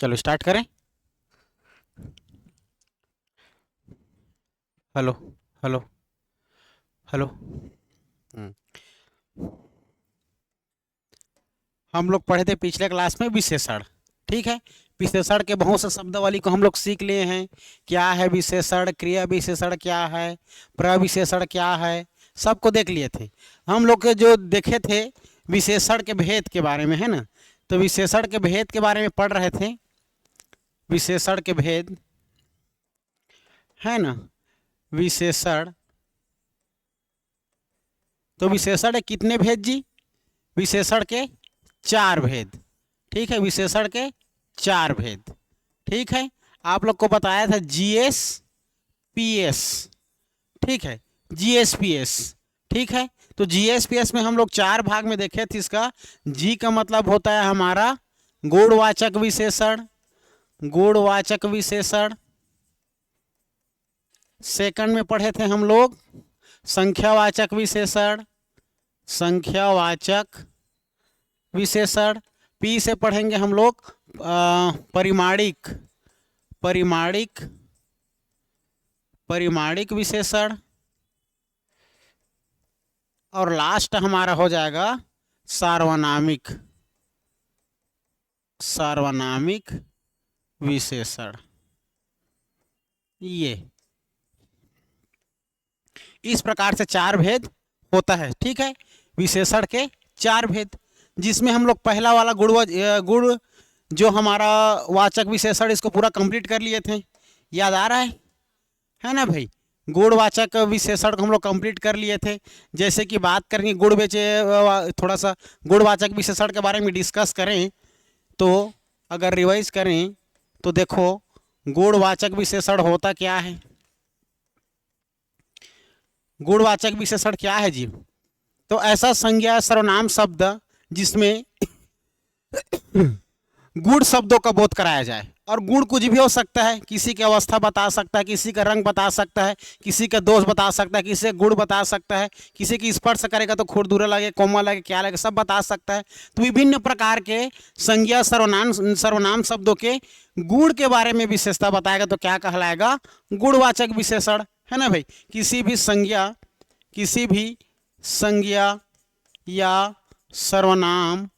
चलो स्टार्ट करें। Hello. Hello. Hello. हम्म, हम लोग पढ़े थे पिछले क्लास में विशेषण। ठीक है। विशेषण के बहुत से शब्दावली को हम लोग सीख लिए हैं। क्या है विशेषण, क्रिया विशेषण क्या है, प्रविशेषण क्या है, सबको देख लिए थे। हम लोग के जो देखे थे विशेषण के भेद के बारे में, है ना। तो विशेषण के भेद के बारे में पढ़ रहे थे। विशेषण के भेद, है ना। विशेषण, तो विशेषण के कितने भेद जी? विशेषण के 4 भेद। ठीक है, विशेषण के 4 भेद। ठीक है। आप लोग को बताया था जीएस पीएस। ठीक है, जीएस पीएस। ठीक है। तो जीएस पीएस में हम लोग 4 भाग में देखे थे। इसका जी का मतलब होता है हमारा गुणवाचक विशेषण। गुणवाचक विशेषण। सेकंड में पढ़े थे हम लोग संख्यावाचक विशेषण। संख्यावाचक विशेषण। पी से पढ़ेंगे हम लोग परिमाणिक। परिमाणिक। परिमाणिक विशेषण। और लास्ट हमारा हो जाएगा सार्वनामिक। सार्वनामिक विशेषण। ये इस प्रकार से 4 भेद होता है। ठीक है, विशेषण के 4 भेद, जिसमें हम लोग पहला वाला गुण जो हमारा वाचक विशेषण, इसको पूरा कंप्लीट कर लिए थे। याद आ रहा है ना भाई। गुणवाचक विशेषण को हम लोग कंप्लीट कर लिए थे। जैसे कि बात करेंगे गुण बेचे, थोड़ा सा गुणवाचक विशेषण के बारे में डिस्कस करें तो अगर रिवाइज करें तो देखो गुणवाचक विशेषण होता क्या है। गुणवाचक विशेषण क्या है जी? तो ऐसा संज्ञा सर्वनाम शब्द जिसमें गुण शब्दों का बोध कराया जाए। और गुण कुछ भी हो सकता है, किसी की अवस्था बता सकता है, किसी का रंग बता सकता है, किसी का दोष बता सकता है, किसी का गुण बता सकता है, किसी की स्पर्श करेगा तो खुरदुरा लगे, कोमल लगे, क्या लगे, सब बता सकता है। तो विभिन्न प्रकार के संज्ञा सर्वनाम शब्दों के गुण के बारे में विशेषता बताएगा तो क्या कहलाएगा? गुणवाचक विशेषण, है ना भाई। किसी भी संज्ञा या सर्वनाम,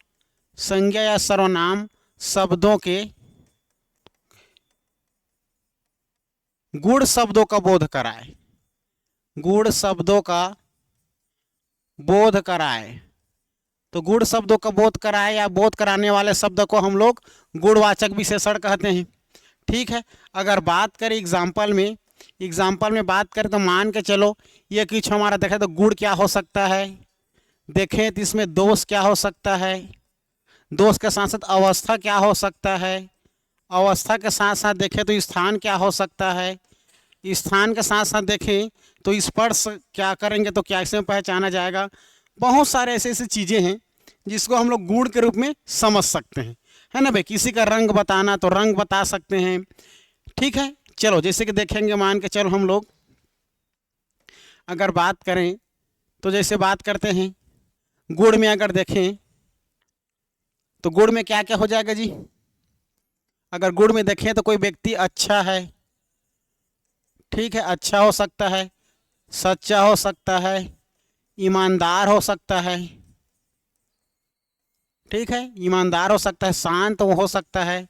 संज्ञा या सर्वनाम शब्दों के गुण शब्दों का बोध कराए। गुण शब्दों का बोध कराए। तो गुण शब्दों का बोध कराए या बोध कराने वाले शब्द को हम लोग गुणवाचक विशेषण कहते हैं। ठीक है। अगर बात करें एग्जाम्पल में बात करें तो मान के चलो ये कुछ हमारा देखें तो गुण क्या हो सकता है, देखें तो इसमें दोष क्या हो सकता है, दोष के साथ साथ अवस्था क्या हो सकता है, अवस्था के साथ साथ देखें तो स्थान क्या हो सकता है, स्थान के साथ साथ देखें तो स्पर्श क्या करेंगे तो क्या इसमें पहचाना जाएगा। बहुत सारे ऐसे ऐसी चीज़ें हैं जिसको हम लोग गुण के रूप में समझ सकते हैं, है ना भाई। किसी का रंग बताना तो रंग बता सकते हैं। ठीक है। चलो जैसे कि देखेंगे, मान के चलो हम लोग अगर बात करें तो जैसे बात करते हैं गुण में, अगर देखें तो गुण में क्या क्या हो जाएगा जी? अगर गुण में देखें तो कोई व्यक्ति अच्छा है, ठीक है, अच्छा हो सकता है, सच्चा हो सकता है, ईमानदार हो सकता है। ठीक है, ईमानदार हो सकता है, शांत हो सकता है,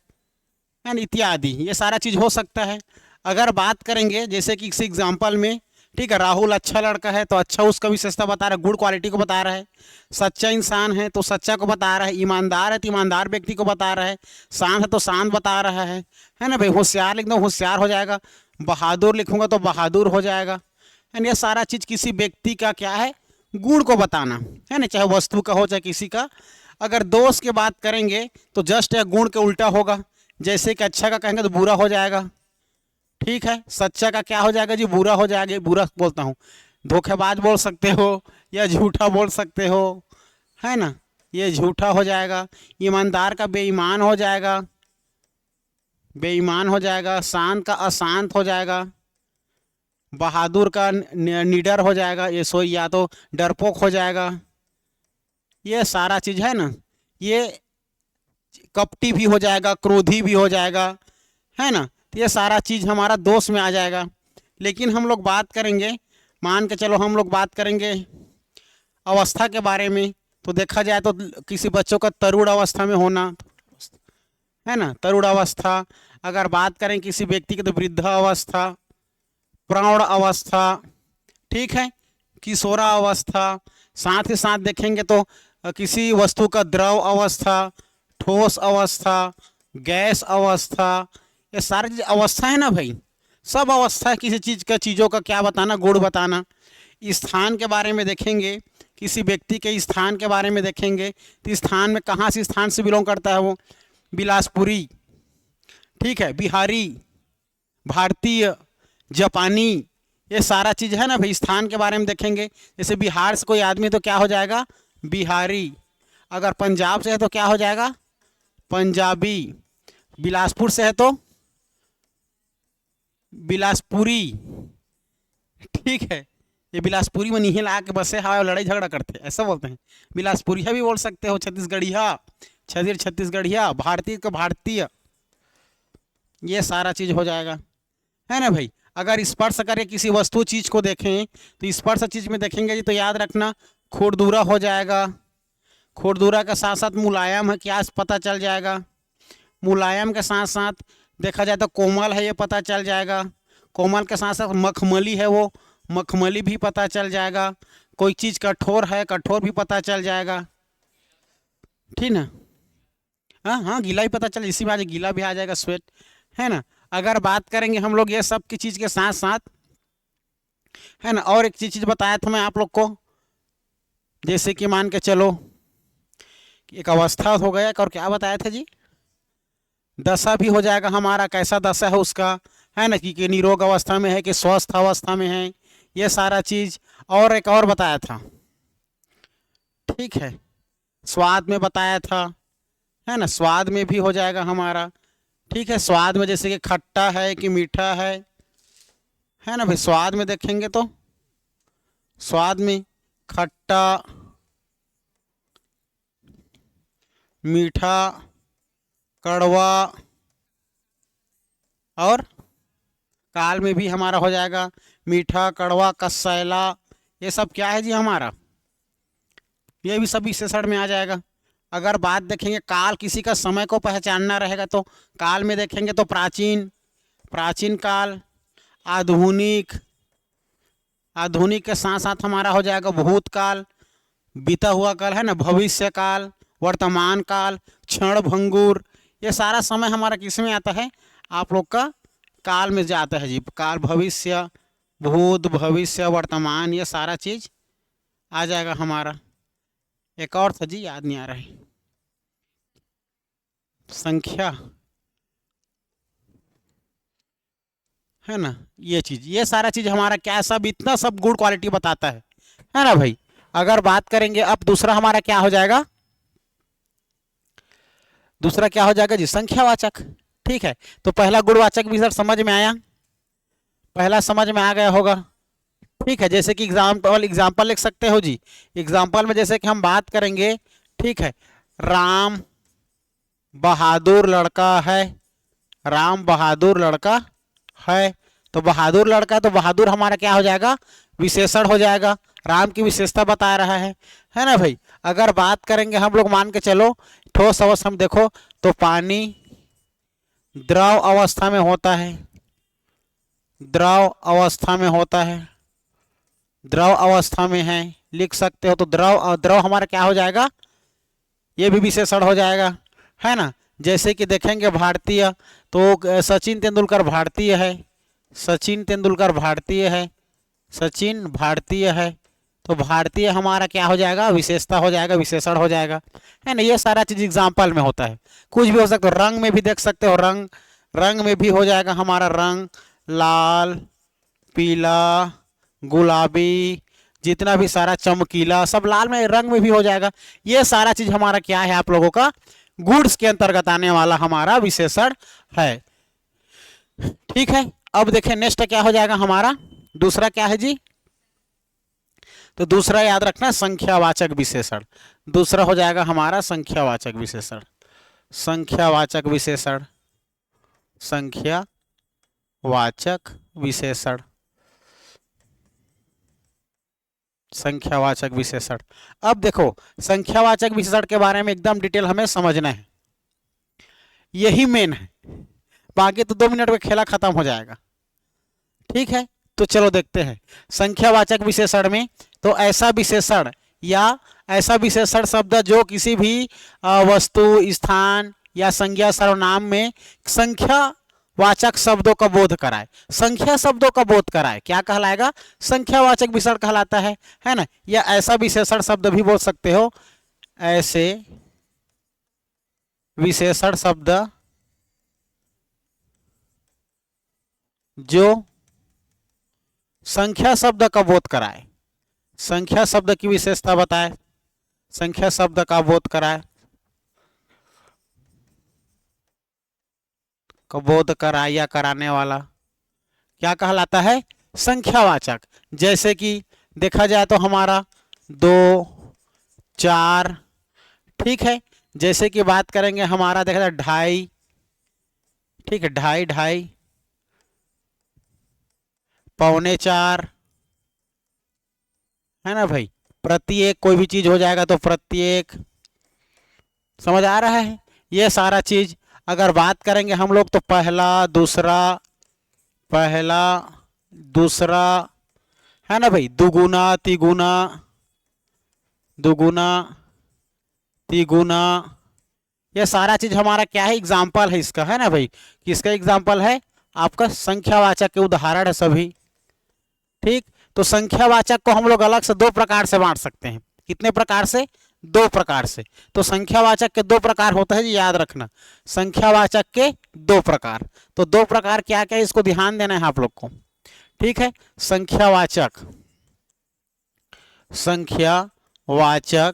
एंड इत्यादि, ये सारा चीज़ हो सकता है। अगर बात करेंगे जैसे कि किसी एग्जाम्पल में, ठीक है, राहुल अच्छा लड़का है तो अच्छा उसका विशेषता बता रहा है, गुड क्वालिटी को बता रहा है। सच्चा इंसान है तो सच्चा को बता रहा है, ईमानदार है तो ईमानदार व्यक्ति को बता रहा है, शांत है तो शांत बता रहा है ना भाई। होशियार लिख दो होशियार हो जाएगा, बहादुर लिखूंगा तो बहादुर हो जाएगा। एंड ये सारा चीज़ किसी व्यक्ति का क्या है? गुण को बताना, है ना, चाहे वस्तु का हो चाहे किसी का। अगर दोष की बात करेंगे तो जस्ट या गुण के उल्टा होगा। जैसे कि अच्छा का कहेंगे तो बुरा हो जाएगा। ठीक है, सच्चा का क्या हो जाएगा जी? बुरा हो जाएगा, बुरा बोलता हूँ। धोखेबाज बोल सकते हो या झूठा बोल सकते हो, है ना, ये झूठा हो जाएगा। ईमानदार का बेईमान हो जाएगा, बेईमान हो जाएगा। शांत का अशांत हो जाएगा। बहादुर का निडर हो जाएगा, ये सो या तो डरपोक हो जाएगा। ये सारा चीज़ है ना, ये कपटी भी हो जाएगा, क्रोधी भी हो जाएगा, है ना। तो ये सारा चीज़ हमारा दोष में आ जाएगा। लेकिन हम लोग बात करेंगे, मान के चलो हम लोग बात करेंगे अवस्था के बारे में, तो देखा जाए तो किसी बच्चों का तरुण अवस्था में होना, है ना, तरुण अवस्था। अगर बात करें किसी व्यक्ति की तो वृद्ध अवस्था, प्रौढ़ अवस्था, ठीक है, किशोरा अवस्था। साथ ही साथ देखेंगे तो किसी वस्तु का द्रव अवस्था, ठोस अवस्था, गैस अवस्था, ये सारी अवस्था है ना भाई, सब अवस्था है किसी चीज़ का, चीज़ों का क्या बताना, गुण बताना। स्थान के बारे में देखेंगे, किसी व्यक्ति के स्थान के बारे में देखेंगे, तो स्थान में कहाँ से स्थान से बिलोंग करता है वो, बिलासपुरी, ठीक है, बिहारी, भारतीय, जापानी, ये सारा चीज़ है ना भाई। स्थान के बारे में देखेंगे, जैसे बिहार से कोई आदमी तो क्या हो जाएगा, बिहारी। अगर पंजाब से है तो क्या हो जाएगा, पंजाबी। बिलासपुर से है तो बिलासपुरी, ठीक है। ये बिलासपुरी में नहीं ला के बसे हवा लड़ाई झगड़ा करते, ऐसा बोलते हैं। बिलासपुरिया भी बोल सकते हो, छत्तीसगढ़िया, छत्तीसगढ़िया, भारतीय का भारतीय, ये सारा चीज़ हो जाएगा, है ना भाई। अगर स्पर्श करके किसी वस्तु चीज़ को देखें तो स्पर्श चीज़ में देखेंगे जी, तो याद रखना खुरदुरा हो जाएगा। खुरदुरा के साथ साथ मुलायम है क्या पता चल जाएगा। मुलायम के साथ साथ देखा जाए तो कोमल है, ये पता चल जाएगा। कोमल के साथ साथ मखमली है, वो मखमली भी पता चल जाएगा। कोई चीज़ कठोर है, कठोर भी पता चल जाएगा, ठीक ना। हाँ हाँ, गीला भी पता चल, इसी में आज गीला भी आ जाएगा, स्वेट, है ना। अगर बात करेंगे हम लोग ये सब की चीज़ के साथ साथ, है ना, और एक चीज़ बताया था मैं आप लोग को, जैसे कि मान के चलो एक अवस्था हो गया, और क्या बताया था जी, दशा भी हो जाएगा हमारा, कैसा दशा है उसका, है ना, कि निरोग अवस्था में है कि स्वस्थ अवस्था में है, ये सारा चीज़। और एक और बताया था, ठीक है, स्वाद में बताया था, है ना, स्वाद में भी हो जाएगा हमारा, ठीक है। स्वाद में जैसे कि खट्टा है कि मीठा है ना भाई। स्वाद में देखेंगे तो स्वाद में खट्टा, मीठा, कड़वा, और काल में भी हमारा हो जाएगा मीठा, कड़वा, कसैला, ये सब क्या है जी हमारा, ये भी सब विशेषण में आ जाएगा। अगर बात देखेंगे काल, किसी का समय को पहचानना रहेगा तो काल में देखेंगे तो प्राचीन, प्राचीन काल, आधुनिक, आधुनिक के साथ साथ हमारा हो जाएगा भूतकाल, बीता हुआ काल, है ना, भविष्य काल, वर्तमान काल, क्षण भंगुर, ये सारा समय हमारा किस में आता है, आप लोग का काल में जाता है जी। काल, भविष्य, भूत, भविष्य, वर्तमान, ये सारा चीज़ आ जाएगा हमारा। एक और था जी, याद नहीं आ रहा है, संख्या, है ना, ये चीज़, ये सारा चीज़ हमारा क्या है, सब इतना सब गुड क्वालिटी बताता है ना भाई। अगर बात करेंगे अब दूसरा हमारा क्या हो जाएगा, दूसरा क्या हो जाएगा जी, संख्यावाचक, ठीक है। तो पहला गुणवाचक भी सर समझ में आया, पहला समझ में आ गया होगा, ठीक है। जैसे कि एग्जाम्पल लिख सकते हो जी। एग्जाम्पल में जैसे कि हम बात करेंगे, ठीक है, राम बहादुर लड़का है, राम बहादुर लड़का है, तो बहादुर लड़का, तो बहादुर हमारा क्या हो जाएगा, विशेषण हो जाएगा, राम की विशेषता बता रहा है ना भाई। अगर बात करेंगे हम लोग, मान के चलो ठोस अवस्था में देखो तो पानी द्रव अवस्था में होता है, द्रव अवस्था में होता है, द्रव अवस्था में है, लिख सकते हो। तो द्रव, द्रव हमारा क्या हो जाएगा, ये भी विशेषण हो जाएगा, है ना। जैसे कि देखेंगे भारतीय, तो सचिन तेंदुलकर भारतीय है, सचिन तेंदुलकर भारतीय है, सचिन भारतीय है, तो भारतीय हमारा क्या हो जाएगा, विशेषता हो जाएगा, विशेषण हो जाएगा, है ना। ये सारा चीज़ एग्जाम्पल में होता है, कुछ भी हो सकता है। रंग में भी देख सकते हो, रंग, रंग में भी हो जाएगा हमारा, रंग लाल, पीला, गुलाबी, जितना भी सारा चमकीला, सब लाल में, रंग में भी हो जाएगा। ये सारा चीज़ हमारा क्या है, आप लोगों का गुड्स के अंतर्गत आने वाला हमारा विशेषण है, ठीक है। अब देखें नेक्स्ट क्या हो जाएगा हमारा, दूसरा क्या है जी, तो दूसरा याद रखना संख्यावाचक विशेषण, दूसरा हो जाएगा हमारा संख्यावाचक विशेषण, संख्यावाचक विशेषण, संख्यावाचक विशेषण, संख्यावाचक विशेषण। अब देखो संख्यावाचक विशेषण के बारे में एकदम डिटेल हमें समझना है, यही मेन है, बाकी तो 2 मिनट में खेला खत्म हो जाएगा। ठीक है, तो चलो देखते हैं संख्यावाचक विशेषण में। तो ऐसा विशेषण या ऐसा विशेषण शब्द जो किसी भी वस्तु, स्थान या संज्ञा सर्वनाम में संख्यावाचक शब्दों का बोध कराए, संख्या शब्दों का बोध कराए, क्या कहलाएगा? संख्यावाचक विशेषण कहलाता है ना। या ऐसा विशेषण शब्द भी बोल सकते हो, ऐसे विशेषण शब्द जो संख्या शब्द का बोध कराए, संख्या शब्द की विशेषता बताए, संख्या शब्द का बोध कराए, का बोध कराए या कराने वाला क्या कहलाता है? संख्यावाचक। जैसे कि देखा जाए तो हमारा 2, 4, ठीक है। जैसे कि बात करेंगे हमारा देखा जाए 2.5, ठीक है, 2.5, 2.5, 3.25, है ना भाई। प्रत्येक कोई भी चीज हो जाएगा तो प्रत्येक, समझ आ रहा है? ये सारा चीज अगर बात करेंगे हम लोग तो पहला, दूसरा, पहला, दूसरा, है ना भाई, दुगुना, तिगुना, दुगुना, तिगुना, ये सारा चीज हमारा क्या है? एग्जाम्पल है इसका, है ना भाई। किसका एग्जाम्पल है? आपका संख्यावाचक के उदाहरण है सभी। ठीक, तो संख्यावाचक को हम लोग अलग से 2 प्रकार से बांट सकते हैं। कितने प्रकार से? 2 प्रकार से। तो संख्यावाचक के 2 प्रकार होता है जी, याद रखना, संख्यावाचक के 2 प्रकार। तो 2 प्रकार क्या क्या है, इसको ध्यान देना है आप लोग को। ठीक है, संख्यावाचक, संख्यावाचक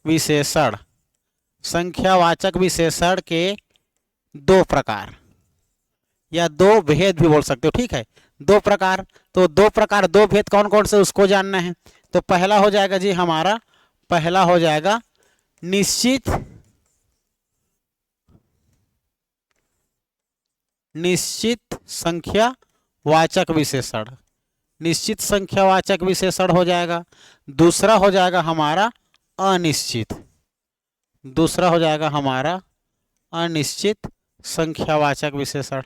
विशेषण, संख्यावाचक विशेषण के 2 प्रकार या 2 भेद भी बोल सकते हो। ठीक है, 2 प्रकार। तो 2 प्रकार, 2 भेद कौन कौन से उसको जानना है। तो पहला हो जाएगा जी हमारा, पहला हो जाएगा निश्चित, निश्चित संख्यावाचक विशेषण, निश्चित संख्यावाचक विशेषण हो जाएगा। दूसरा हो जाएगा हमारा अनिश्चित, दूसरा हो जाएगा हमारा अनिश्चित संख्यावाचक विशेषण,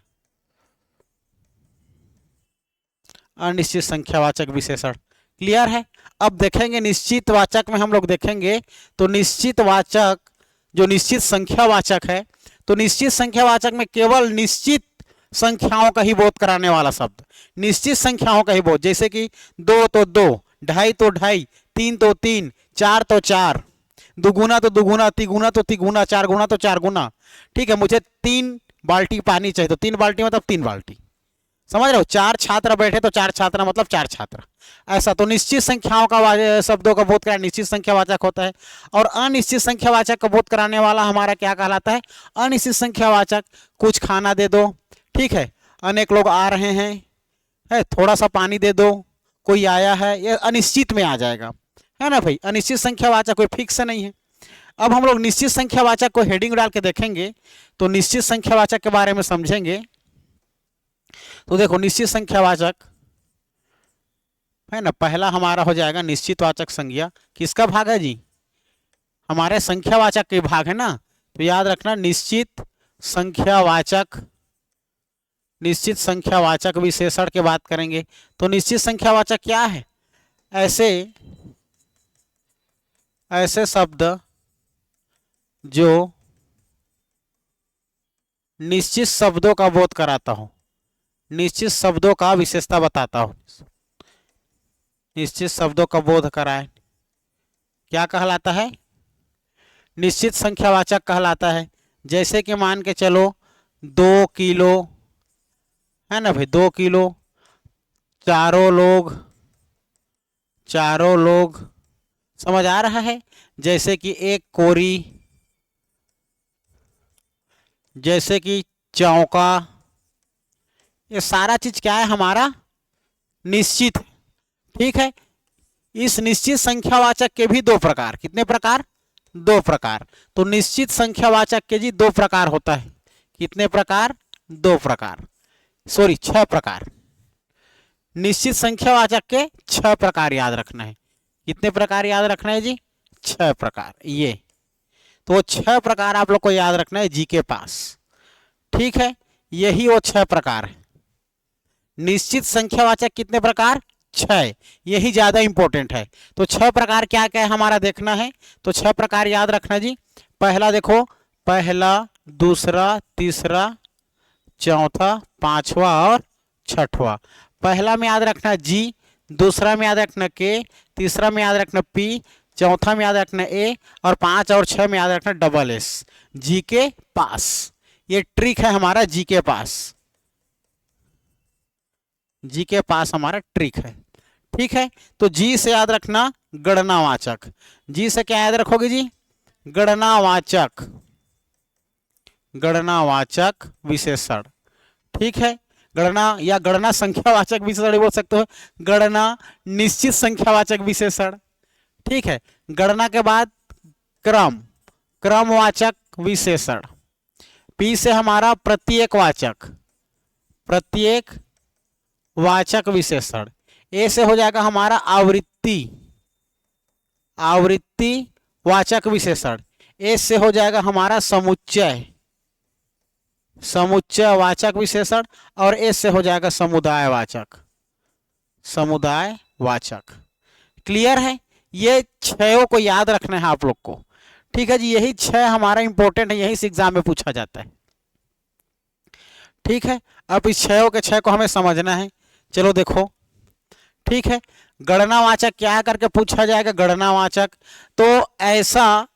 अनिश्चित संख्यावाचक विशेषण। क्लियर है? अब देखेंगे निश्चित वाचक में हम लोग देखेंगे तो निश्चित वाचक जो निश्चित संख्यावाचक है, तो निश्चित संख्यावाचक में केवल निश्चित संख्याओं का ही बोध कराने वाला शब्द, निश्चित संख्याओं का ही बोध। जैसे कि 2 तो 2, 2.5 तो 2.5, 3 तो 3, 4 तो 4, दुगुना तो दुगुना, तिगुना तो तिगुना, 4 गुना तो 4 गुना। ठीक है, मुझे 3 बाल्टी पानी चाहिए तो 3 बाल्टी मतलब 3 बाल्टी, समझ रहे हो। 4 छात्र बैठे तो 4 छात्र मतलब 4 छात्र, ऐसा। तो निश्चित संख्याओं का शब्दों का बोध कराना निश्चित संख्यावाचक होता है। और अनिश्चित संख्यावाचक का बोध कराने वाला हमारा क्या कहलाता है? अनिश्चित संख्यावाचक। कुछ खाना दे दो, ठीक है, अनेक लोग आ रहे हैं, है, थोड़ा सा पानी दे दो, कोई आया है, ये अनिश्चित में आ जाएगा, है ना भाई। अनिश्चित संख्यावाचक कोई फिक्स नहीं है। अब हम लोग निश्चित संख्यावाचक को हेडिंग डाल के देखेंगे तो निश्चित संख्यावाचक के बारे में समझेंगे। तो देखो निश्चित संख्यावाचक है ना, पहला हमारा हो जाएगा निश्चितवाचक संज्ञा। किसका भाग है जी? हमारे संख्यावाचक के भाग है ना। तो याद रखना निश्चित संख्यावाचक, निश्चित संख्यावाचक विशेषण की बात करेंगे तो निश्चित संख्यावाचक क्या है? ऐसे ऐसे शब्द जो निश्चित शब्दों का बोध कराता हो, निश्चित शब्दों का विशेषता बताता हो, निश्चित शब्दों का बोध कराए, क्या कहलाता है? निश्चित संख्यावाचक कहलाता है। जैसे कि मान के चलो 2 किलो, है ना भाई, 2 किलो, चारों लोग, समझ आ रहा है। जैसे कि 1 कोरी, जैसे कि चौका, ये सारा चीज क्या है? हमारा निश्चित। ठीक है, इस निश्चित संख्यावाचक के भी 2 प्रकार, कितने प्रकार? दो प्रकार। तो निश्चित संख्यावाचक के जी दो प्रकार होता है। कितने प्रकार? दो प्रकार, सॉरी 6 प्रकार। निश्चित संख्यावाचक के 6 प्रकार याद रखना है। कितने प्रकार याद रखना है जी? 6 प्रकार। ये तो 6 प्रकार आप लोग को याद रखना है जी के पास। ठीक है, यही वो 6 प्रकार है। निश्चित संख्यावाचक कितने प्रकार? 6। यही ज्यादा इंपॉर्टेंट है। तो 6 प्रकार क्या क्या है हमारा देखना है। तो 6 प्रकार याद रखना जी। पहला देखो, पहला, दूसरा, तीसरा, चौथा, पांचवा और छठवा। पहला में याद रखना जी, दूसरा में याद रखना के, तीसरा में याद रखना पी, चौथा में याद रखना ए, और 5 और 6 में याद रखना डबल एस। जी के पास ये ट्रिक है हमारा, जी के पास, जी के पास हमारा ट्रिक है। ठीक है, तो जी से याद रखना गणनावाचक। जी से क्या याद रखोगे जी? गणनावाचक, गणनावाचक विशेषण। ठीक है, गणना या गणना संख्यावाचक विशेषण बोल सकते हो, गणना निश्चित संख्यावाचक विशेषण। ठीक है, गणना के बाद क्रम, क्रमवाचक विशेषण। पी से हमारा प्रत्येकवाचक, प्रत्येक वाचक विशेषण। ए से हो जाएगा हमारा आवृत्ति, आवृत्ति वाचक विशेषण। ए से हो जाएगा हमारा समुच्चय, समुच्चय वाचक विशेषण। और एस से हो जाएगा समुदाय वाचक, समुदाय वाचक। क्लियर है? ये 6 को याद रखना है आप लोग को। ठीक है जी, यही 6 हमारा इंपॉर्टेंट है, यही से एग्जाम में पूछा जाता है। ठीक है, अब इस 6 के 6 को हमें समझना है। चलो देखो, ठीक है, गणनावाचक क्या करके पूछा जाएगा? गणनावाचक तो ऐसा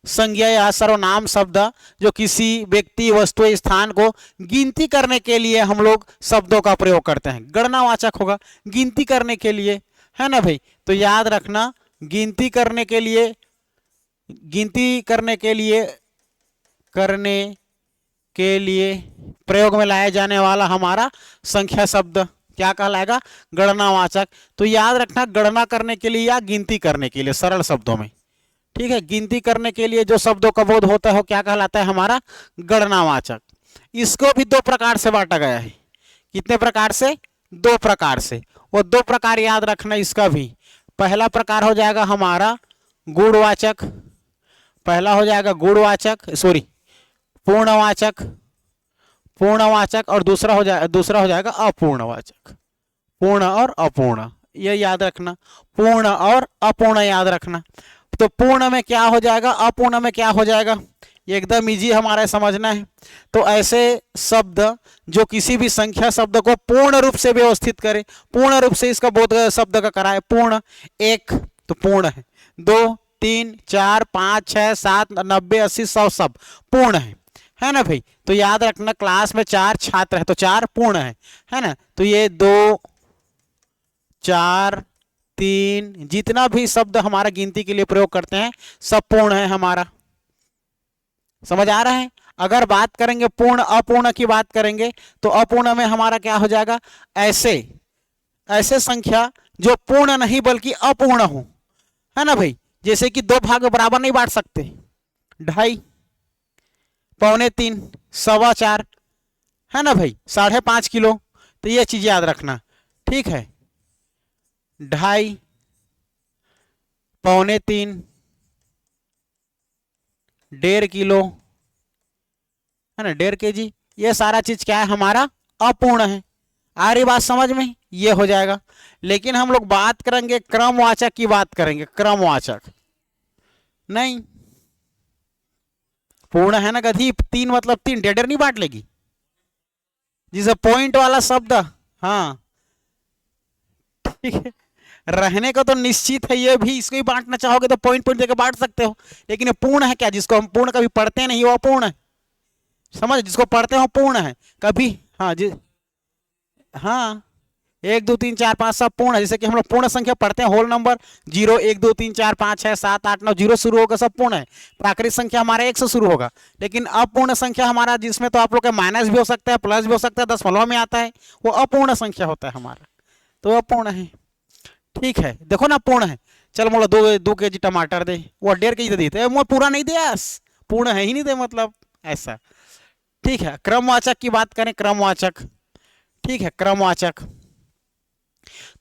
संज्ञा या सर्वनाम शब्द जो किसी व्यक्ति, वस्तु, स्थान को गिनती करने के लिए हम लोग शब्दों का प्रयोग करते हैं, गणनावाचक होगा। गिनती करने के लिए, है ना भाई? तो याद रखना, गिनती करने के लिए, गिनती करने के लिए, करने के लिए प्रयोग में लाया जाने वाला हमारा संख्या शब्द क्या कहलाएगा? गणनावाचक। तो याद रखना, गणना करने के लिए या गिनती करने के लिए, सरल शब्दों में। ठीक है, गिनती करने के लिए जो शब्दों का बोध होता है वो क्या कहलाता है? हमारा गणनावाचक। इसको भी 2 प्रकार से बांटा गया है। कितने प्रकार से? 2 प्रकार से। वो 2 प्रकार याद रखना इसका भी। पहला प्रकार हो जाएगा हमारा गुणवाचक, पहला हो जाएगा गुणवाचक, सॉरी पूर्णवाचक, पूर्णवाचक। और दूसरा हो जाएगा अपूर्णवाचक, पूर्ण और अपूर्ण। ये याद रखना, पूर्ण और अपूर्ण याद रखना। तो पूर्ण में क्या हो जाएगा, अपूर्ण में क्या हो जाएगा, एकदम इजी हमारा समझना है। तो ऐसे शब्द जो किसी भी संख्या शब्द को पूर्ण रूप से व्यवस्थित करे, पूर्ण रूप से इसका बोध शब्द का कराए। पूर्ण, 1 तो पूर्ण है, 2 3 4 5 6 7 90 80 100 सब पूर्ण है ना भाई? तो याद रखना, क्लास में 4 छात्र है तो 4 पूर्ण है ना? तो ये 2 4 3 जितना भी शब्द हमारा गिनती के लिए प्रयोग करते हैं सब पूर्ण है हमारा। समझ आ रहा है? अगर बात करेंगे पूर्ण अपूर्ण की बात करेंगे तो अपूर्ण में हमारा क्या हो जाएगा? ऐसे ऐसे संख्या जो पूर्ण नहीं बल्कि अपूर्ण हो, है ना भाई? जैसे कि 2 भाग बराबर नहीं बांट सकते, 2.5, 3.25, 4.25, है ना भाई? 5.5 किलो। तो ये चीज याद रखना। ठीक है, 2.5, 3.25, 1.5 किलो, है ना, 1.5 kg। ये सारा चीज क्या है? हमारा अपूर्ण है। आ रही बात समझ में? ये हो जाएगा। लेकिन हम लोग बात करेंगे क्रमवाचक की, बात करेंगे क्रमवाचक नहीं। पूर्ण है ना गधी, 3 मतलब 3, 1.5 नहीं बांट लेगी। जिसे पॉइंट वाला शब्द, हाँ ठीक है, रहने का तो निश्चित है, ये भी इसको ही बांटना चाहोगे तो पॉइंट पॉइंट देकर बांट सकते हो। लेकिन ये पूर्ण है क्या? जिसको हम पूर्ण कभी पढ़ते नहीं वो अपूर्ण है, समझ? जिसको पढ़ते हो पूर्ण है कभी, हाँ जी, हाँ 1 2 3 4 5 सब पूर्ण है। जैसे कि हम लोग पूर्ण संख्या पढ़ते हैं, होल नंबर 0 1 2 3 4 5 6 7 8 9 0 शुरू होगा, सब पूर्ण है। प्राकृतिक संख्या हमारा 1 से शुरू होगा। लेकिन अपूर्ण संख्या हमारा, जिसमें तो आप लोग का माइनस भी हो सकता है, प्लस भी हो सकता है, दशमलव में आता है, वो अपूर्ण संख्या होता है हमारा। तो अपूर्ण है। ठीक है, देखो ना पूर्ण है। चल मोला 2 kg टमाटर दे, वो 1.5 kg दे देते मैं पूरा नहीं दे, पूर्ण है ही नहीं दे, मतलब ऐसा। ठीक है, क्रमवाचक की बात करें, क्रमवाचक, ठीक है, क्रमवाचक,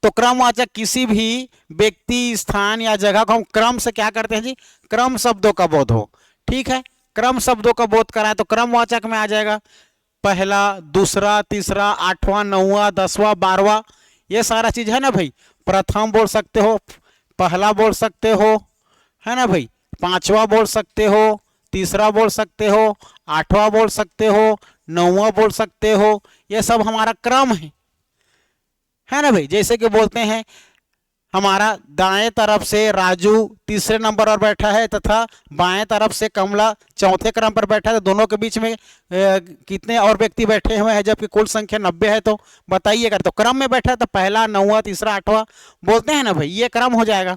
तो क्रमवाचक किसी भी व्यक्ति, स्थान या जगह को हम क्रम से क्या करते हैं जी, क्रम शब्दों का बोध हो। ठीक है, क्रम शब्दों का बोध कराए तो क्रमवाचक में आ जाएगा पहला, दूसरा, तीसरा, आठवां, नौवां, 10वां, 12वां, ये सारा चीज है ना भाई। प्रथम बोल सकते हो, पहला बोल सकते हो, है ना भाई, पांचवा बोल सकते हो, तीसरा बोल सकते हो, आठवां बोल सकते हो, नौवां बोल सकते हो, ये सब हमारा क्रम है ना भाई। जैसे कि बोलते हैं हमारा दाएं तरफ से राजू तीसरे नंबर पर बैठा है तथा बाएं तरफ से कमला चौथे क्रम पर बैठा है, दोनों के बीच में कितने और व्यक्ति बैठे हुए हैं, जबकि कुल संख्या 90 है, तो बताइएगा। तो क्रम में बैठा है तो पहला, नौवां, तीसरा, आठवां बोलते हैं ना भाई, ये क्रम हो जाएगा।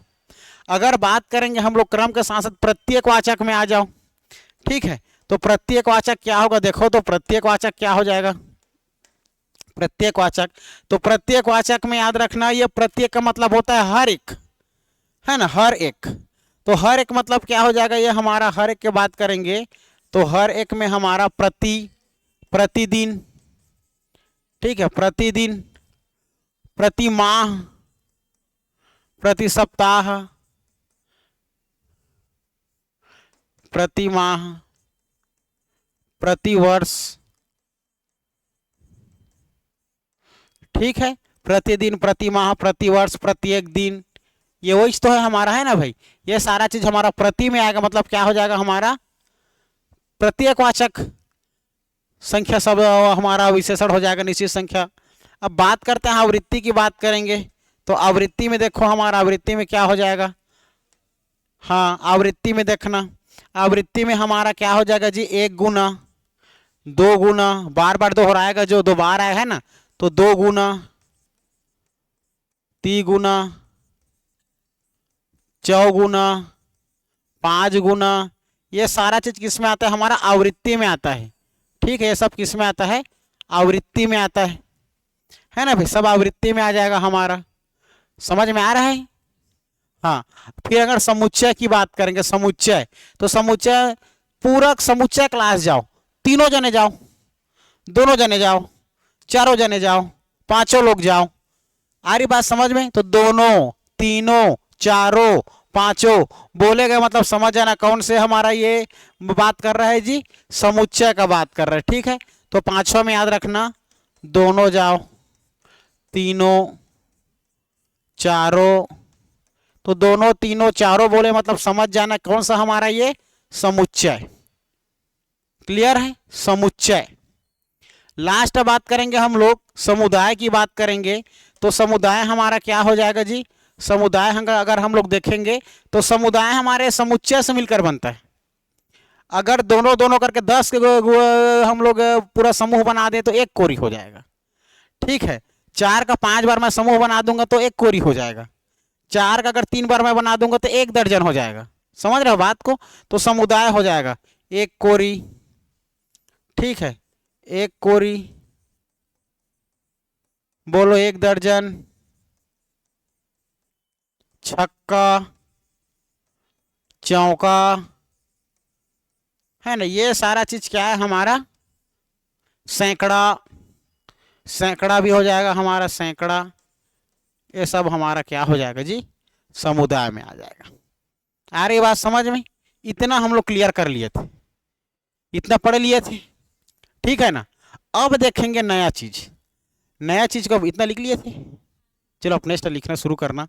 अगर बात करेंगे हम लोग क्रम के साथ साथ प्रत्येकवाचक में आ जाओ, ठीक है, तो प्रत्येकवाचक क्या होगा, देखो तो प्रत्येकवाचक क्या हो जाएगा, प्रत्येकवाचक, तो प्रत्येकवाचक में याद रखना, ये प्रत्येक का मतलब होता है हर एक, है ना, हर एक। तो हर एक मतलब क्या हो जाएगा, ये हमारा हर एक की बात करेंगे तो हर एक में हमारा प्रति, प्रतिदिन, ठीक है, प्रतिदिन, प्रति माह, प्रति सप्ताह, प्रति माह, प्रति वर्ष, ठीक है, प्रतिदिन, प्रति माह, प्रति वर्ष, प्रत्येक दिन, ये वही तो है हमारा, है ना भाई। ये सारा चीज हमारा प्रति में आएगा, मतलब क्या हो जाएगा हमारा प्रत्येकवाचक संख्या, सब हमारा विशेषण हो जाएगा निश्चित संख्या। अब बात करते हैं आवृत्ति की, बात करेंगे तो आवृत्ति में देखो हमारा आवृत्ति में क्या हो जाएगा, हाँ आवृत्ति में देखना, आवृत्ति में हमारा क्या हो जाएगा जी, 1 गुना, 2 गुना, बार बार दोहराएगा जो 2 बार आया है ना, तो 2 गुना, 3 गुना, 4 गुना, 5 गुना, ये सारा चीज किस में आता है, हमारा आवृत्ति में आता है। ठीक है, ये सब किस में आता है, आवृत्ति में आता है ना भाई, सब आवृत्ति में आ जाएगा हमारा, समझ में आ रहा है। हाँ, फिर अगर समुच्चय की बात करेंगे, समुच्चय, तो समुच्चय, पूरक समुच्चय क्लास जाओ, तीनों जने जाओ, दोनों जने जाओ, चारों जने जाओ, पांचों लोग जाओ, आ रही बात समझ में। तो दोनों, तीनों, चारों, पांचों बोले गए, मतलब समझ जाना कौन से हमारा ये बात कर रहा है जी, समुच्चय का बात कर रहा है। ठीक है, तो पांचों में याद रखना, दोनों जाओ, तीनों, चारों, तो दोनों, तीनों, चारों बोले मतलब समझ जाना कौन सा हमारा ये समुच्चय, क्लियर है, समुच्चय। लास्ट बात करेंगे हम लोग समुदाय की बात करेंगे, तो समुदाय हमारा क्या हो जाएगा जी, समुदाय अगर हम लोग देखेंगे तो समुदाय हमारे समुच्चय से मिलकर बनता है। अगर दोनों दोनों करके 10 हम लोग पूरा समूह बना दें तो एक कोरी हो जाएगा। ठीक है, 4 का 5 बार मैं समूह बना दूंगा तो एक कोरी हो जाएगा, 4 का अगर 3 बार मैं बना दूंगा तो 1 दर्जन हो जाएगा, समझ रहे हो बात को। तो समुदाय हो जाएगा 1 कोरी, ठीक है, 1 कोरी, बोलो 1 दर्जन, छक्का, चौका, है ना, ये सारा चीज क्या है हमारा सैकड़ा, सैकड़ा भी हो जाएगा हमारा, सैकड़ा, ये सब हमारा क्या हो जाएगा जी, समुदाय में आ जाएगा। आ रही बात समझ में, इतना हम लोग क्लियर कर लिए थे, इतना पढ़ लिए थे, ठीक है ना। अब देखेंगे नया चीज, नया चीज को इतना लिख लिए थे, चलो अपने से लिखना शुरू करना,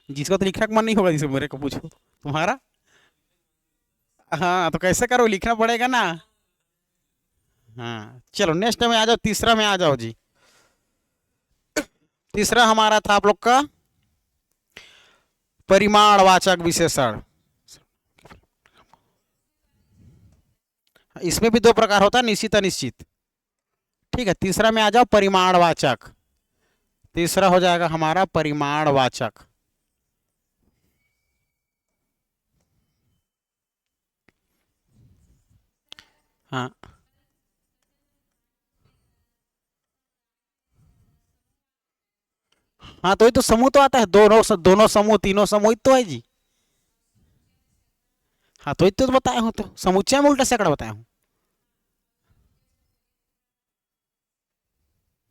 जिसको तो लिखने का मन नहीं होगा, जिसे मेरे को पूछो तुम्हारा, हाँ तो कैसे करो, लिखना पड़ेगा ना। हाँ चलो नेक्स्ट में आ जाओ, तीसरा में आ जाओ जी। तीसरा हमारा था आप लोग का परिमाणवाचक विशेषण, इसमें भी 2 प्रकार होता है, निश्चित अनिश्चित। ठीक है, तीसरा में आ जाओ परिमाणवाचक, तीसरा हो जाएगा हमारा परिमाणवाचक। हाँ हाँ तो ये तो समूह तो आता है, दोनों दोनों समूह तीनों समूह तो है जी। हाँ तो ये तो बताया हूँ, तो समुच्चय में उल्टा सैकड़ा बताया हूँ।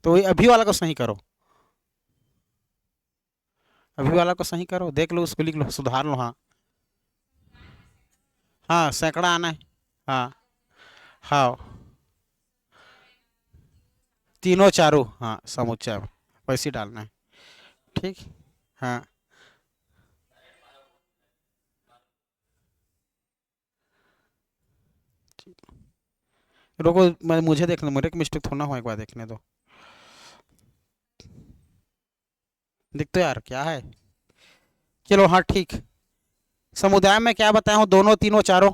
तो ये अभी वाला को सही करो, अभी वाला को सही करो, देख लो उसको लिख लो, सुधार लो। हाँ हाँ सैकड़ा आना है। हाँ हाँ तीनों चारों, हाँ समुच्चय में वैसे ही डालना है। ठीक। हाँ रुको, मैं मुझे देखना, मेरे को मिस्टेक थोड़ा हुआ, एक बार देखने दो। देख तो यार क्या है। चलो हाँ ठीक। समुदाय में क्या बताया हूँ, दोनों तीनों चारों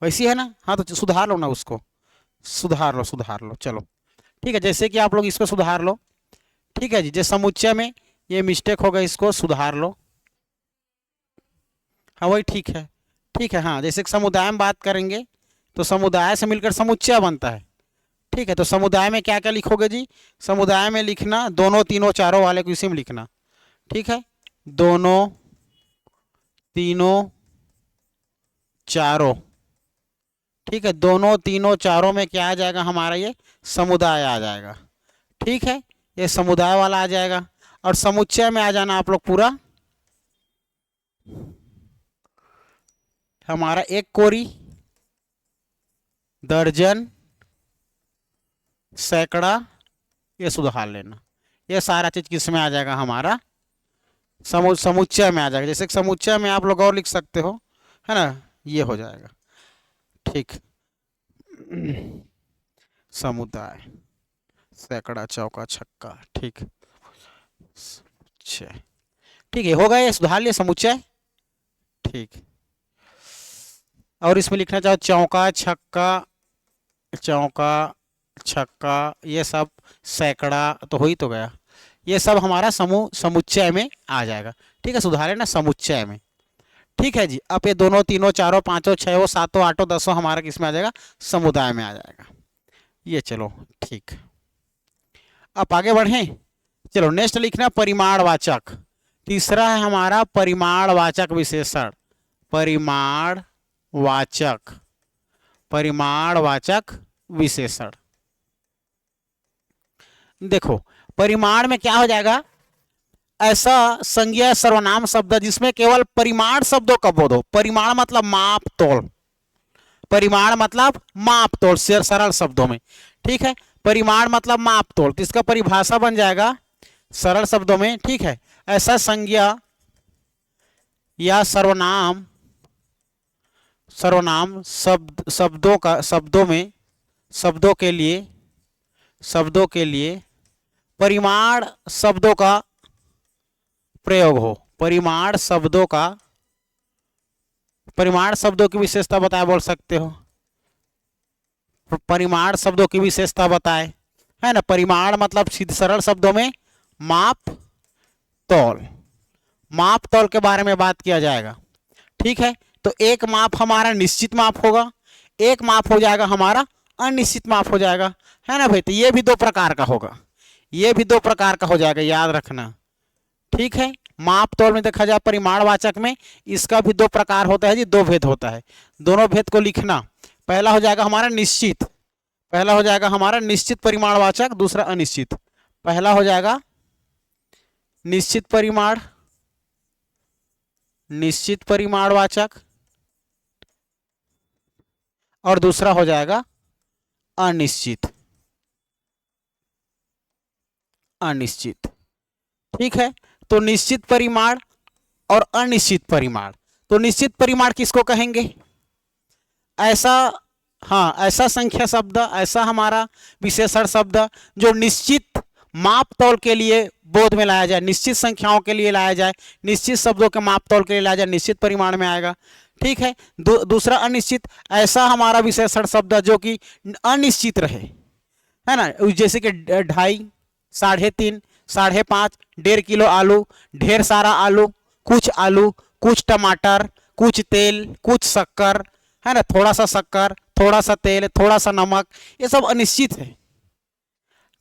वैसी है ना। हाँ तो सुधार लो ना उसको, सुधार लो सुधार लो, चलो ठीक है। जैसे कि आप लोग इसको सुधार लो, ठीक है जी। जैसे समुच्चय में ये मिस्टेक हो गई, इसको सुधार लो। हाँ वही ठीक है, ठीक है। हाँ जैसे कि समुदाय में बात करेंगे तो समुदाय से मिलकर समुच्चय बनता है। ठीक है, तो समुदाय में क्या क्या लिखोगे जी, समुदाय में लिखना दोनों तीनों चारों वाले को इसी में लिखना। ठीक है, दोनों तीनों चारों। ठीक है, दोनों तीनों चारों में क्या आ जाएगा हमारा, ये समुदाय आ जाएगा। ठीक है, ये समुदाय वाला आ जाएगा। और समुच्चय में आ जाना आप लोग पूरा, हमारा एक कोरी, दर्जन, सैकड़ा, ये सुधार लेना। ये सारा चीज किस में आ जाएगा हमारा, समुच्चय में आ जाएगा। जैसे कि समुच्चय में आप लोग और लिख सकते हो, है ना, ये हो जाएगा। ठीक। समुदाय, सैकड़ा, चौका, छक्का। ठीक, समुच्चय। ठीक है, हो गया, ये सुधार लिया समुच्चय। ठीक। और इसमें लिखना चाहो चौका छक्का, चौका छक्का, ये सब सैकड़ा, तो हो ही तो गया। ये सब हमारा समूह समुच्चय में आ जाएगा। ठीक है, सुधारे ना समुच्चय में। ठीक है जी। अब ये दोनों तीनों चारों पांचों छहों सातों आठों दसों हमारा किस में आ जाएगा, समुदाय में आ जाएगा। ये चलो ठीक। अब आगे बढ़ें, चलो नेक्स्ट लिखना परिमाणवाचक। तीसरा है हमारा परिमाणवाचक विशेषण। परिमाणवाचक, परिमाणवाचक विशेषण। देखो परिमाण में क्या हो जाएगा, ऐसा संज्ञा सर्वनाम शब्द जिसमें केवल परिमाण शब्दों का बोध हो। परिमाण मतलब माप तोल, परिमाण मतलब माप तोल सरल शब्दों में। ठीक है, परिमाण मतलब माप तोल, तो इसका परिभाषा बन जाएगा सरल शब्दों में। ठीक है, ऐसा संज्ञा या सर्वनाम, सर्वनाम शब्दों का, शब्दों में, शब्दों के लिए, शब्दों के लिए परिमाण शब्दों का प्रयोग हो। परिमाण शब्दों का, परिमाण शब्दों की विशेषता बताए, बोल सकते हो परिमाण शब्दों की विशेषता बताए, है ना। परिमाण मतलब सीधे सरल शब्दों में माप तौल, माप तौल के बारे में बात किया जाएगा। ठीक है, तो एक माप हमारा निश्चित माप होगा, एक माप हो जाएगा हमारा अनिश्चित माप हो जाएगा, है ना भाई। तो ये भी दो प्रकार का होगा, ये भी दो प्रकार का हो जाएगा, याद रखना। ठीक है, माप तौल में देखा जाए परिमाणवाचक में इसका भी दो प्रकार होता है जी, दो भेद होता है। दोनों भेद को लिखना, पहला हो जाएगा हमारा निश्चित, पहला हो जाएगा हमारा निश्चित परिमाणवाचक, दूसरा अनिश्चित। पहला हो जाएगा निश्चित परिमाण, निश्चित परिमाणवाचक, और दूसरा हो जाएगा अनिश्चित, अनिश्चित। ठीक है, तो निश्चित परिमाण और अनिश्चित परिमाण। तो निश्चित परिमाण किसको कहेंगे, ऐसा, हाँ ऐसा संख्या शब्द, ऐसा हमारा विशेषण शब्द जो निश्चित माप तौल के लिए बोध में लाया जाए, निश्चित संख्याओं के लिए लाया जाए, निश्चित शब्दों के माप तौल के लिए लाया जाए, निश्चित परिमाण में आएगा। ठीक है, दूसरा अनिश्चित, ऐसा हमारा विशेषण शब्द जो कि अनिश्चित रहे, है ना। जैसे कि 2.5, 3.5, 5.5, 1.5 किलो आलू, ढेर सारा आलू, कुछ टमाटर, कुछ तेल, कुछ शक्कर, है ना, थोड़ा सा शक्कर, थोड़ा सा तेल, थोड़ा सा नमक, ये सब अनिश्चित है।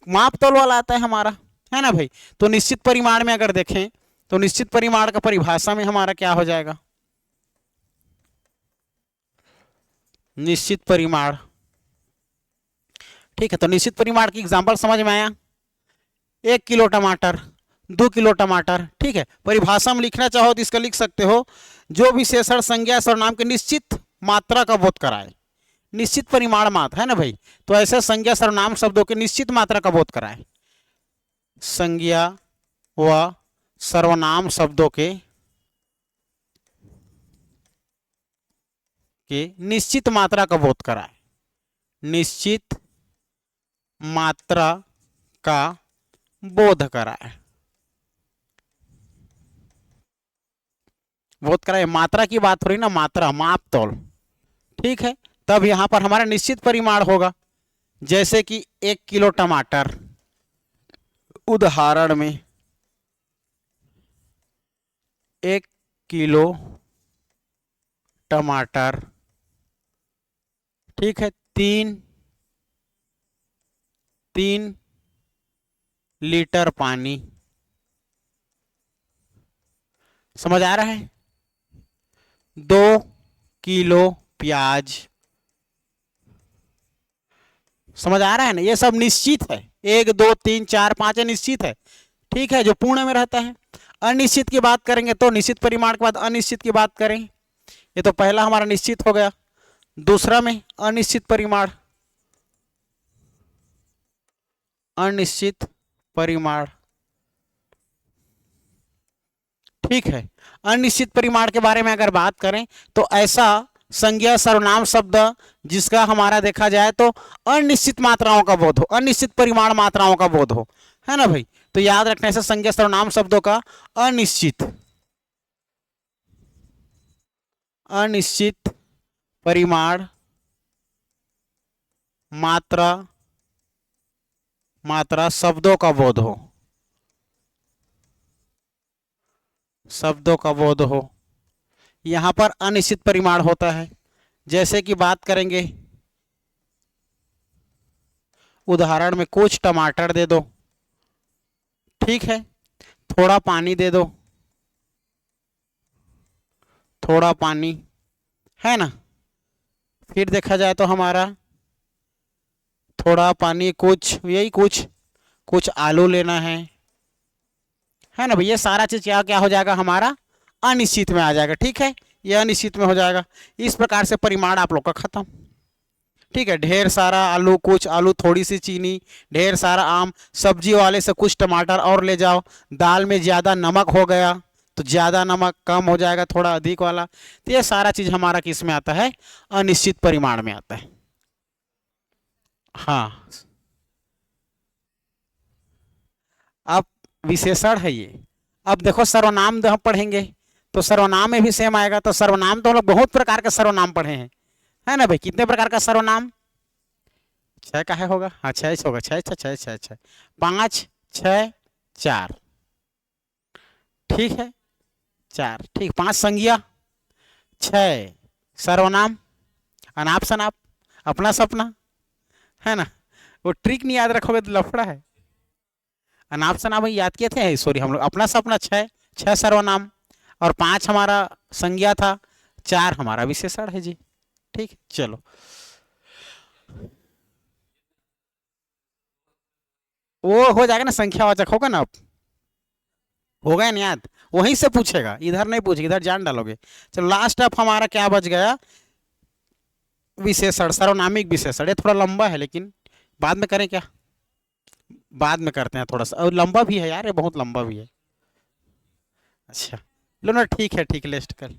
माप तौल वाला आता है हमारा, है ना भाई। तो निश्चित परिमाण में अगर देखें तो निश्चित परिमाण का परिभाषा में हमारा क्या हो जाएगा, निश्चित परिमाण। ठीक है, तो निश्चित परिमाण की एग्जांपल समझ में आया, 1 किलो टमाटर, 2 किलो टमाटर। ठीक है, परिभाषा में लिखना चाहो तो इसका लिख सकते हो, जो विशेषण संज्ञा सर्वनाम के निश्चित मात्रा का बोध कराए, निश्चित परिमाण मात्र, है ना भाई। तो ऐसे संज्ञा सर्वनाम शब्दों के निश्चित मात्रा का बोध कराए, संज्ञा व सर्वनाम शब्दों के निश्चित मात्रा का बोध कराए, निश्चित मात्रा का बोध कराए, बोध कराए। मात्रा की बात हो रही ना, मात्रा, माप तौल। ठीक है, तब यहां पर हमारा निश्चित परिमाण होगा, जैसे कि 1 किलो टमाटर, उदाहरण में 1 किलो टमाटर, ठीक है, 3 लीटर पानी। समझ आ रहा है। 2 किलो प्याज। समझ आ रहा है ना, ये सब निश्चित है, 1 2 3 4 5 निश्चित है। ठीक है, जो पूर्ण में रहता है। अनिश्चित की बात करेंगे तो निश्चित परिमाण के बाद अनिश्चित की बात करें, ये तो पहला हमारा निश्चित हो गया। दूसरा में अनिश्चित परिमाण, अनिश्चित परिमाण। ठीक है, अनिश्चित परिमाण के बारे में अगर बात करें तो ऐसा संज्ञा सर्वनाम शब्द जिसका हमारा देखा जाए तो अनिश्चित मात्राओं का बोध हो, अनिश्चित परिमाण मात्राओं का बोध हो, है ना भाई। तो याद रखना ऐसे संज्ञा सर्वनाम शब्दों का अनिश्चित, अनिश्चित परिमाण मात्रा शब्दों का बोध हो, शब्दों का बोध हो। यहां पर अनिश्चित परिमाण होता है, जैसे कि बात करेंगे उदाहरण में कुछ टमाटर दे दो, ठीक है, थोड़ा पानी दे दो, थोड़ा पानी, है ना। फिर देखा जाए तो हमारा थोड़ा पानी, कुछ, यही कुछ आलू लेना है ना भैया। सारा चीज क्या क्या हो जाएगा हमारा अनिश्चित में आ जाएगा। ठीक है, यह अनिश्चित में हो जाएगा। इस प्रकार से परिमाण आप लोग का खत्म। ठीक है, ढेर सारा आलू, कुछ आलू, थोड़ी सी चीनी, ढेर सारा आम, सब्जी वाले से कुछ टमाटर और ले जाओ, दाल में ज़्यादा नमक हो गया तो ज़्यादा नमक, कम हो जाएगा थोड़ा अधिक वाला। तो ये सारा चीज़ हमारा किस में आता है, अनिश्चित परिमाण में आता है। हाँ, अब विशेषण है ये। अब देखो सर्वनाम हम पढ़ेंगे तो सर्वनाम में भी सेम आएगा। तो सर्वनाम तो हम लोग बहुत प्रकार के सर्वनाम पढ़े हैं, है ना भाई। कितने प्रकार का सर्वनाम, 6 का है होगा, हाँ 6 होगा, 6 6 6 6 6 5 6 4, ठीक है, 4, ठीक, 5 संज्ञा, 6 सर्वनाम, अनाप शनाप, अपना सपना, है ना। वो ट्रिक नहीं याद रखोगे तो लफड़ा है। अनाप शनाप याद किए थे, सॉरी, हम लोग अपना सपना 6 सर्वनाम, और 5 हमारा संज्ञा था, 4 हमारा विशेषण है जी। ठीक, चलो वो हो जाएगा ना, संख्यावाचक होगा ना, अब होगा ना याद, वहीं से पूछेगा, इधर नहीं पूछेगा, इधर जान डालोगे। चलो लास्ट अब हमारा क्या बच गया, विशेषण, सर्वनामिक विशेषण। ये थोड़ा लंबा है लेकिन बाद में करें क्या, बाद में करते हैं थोड़ा सा, और लंबा भी है यार, ये बहुत लंबा भी है। अच्छा लो ना, ठीक है, ठीक, लेस्ट कर।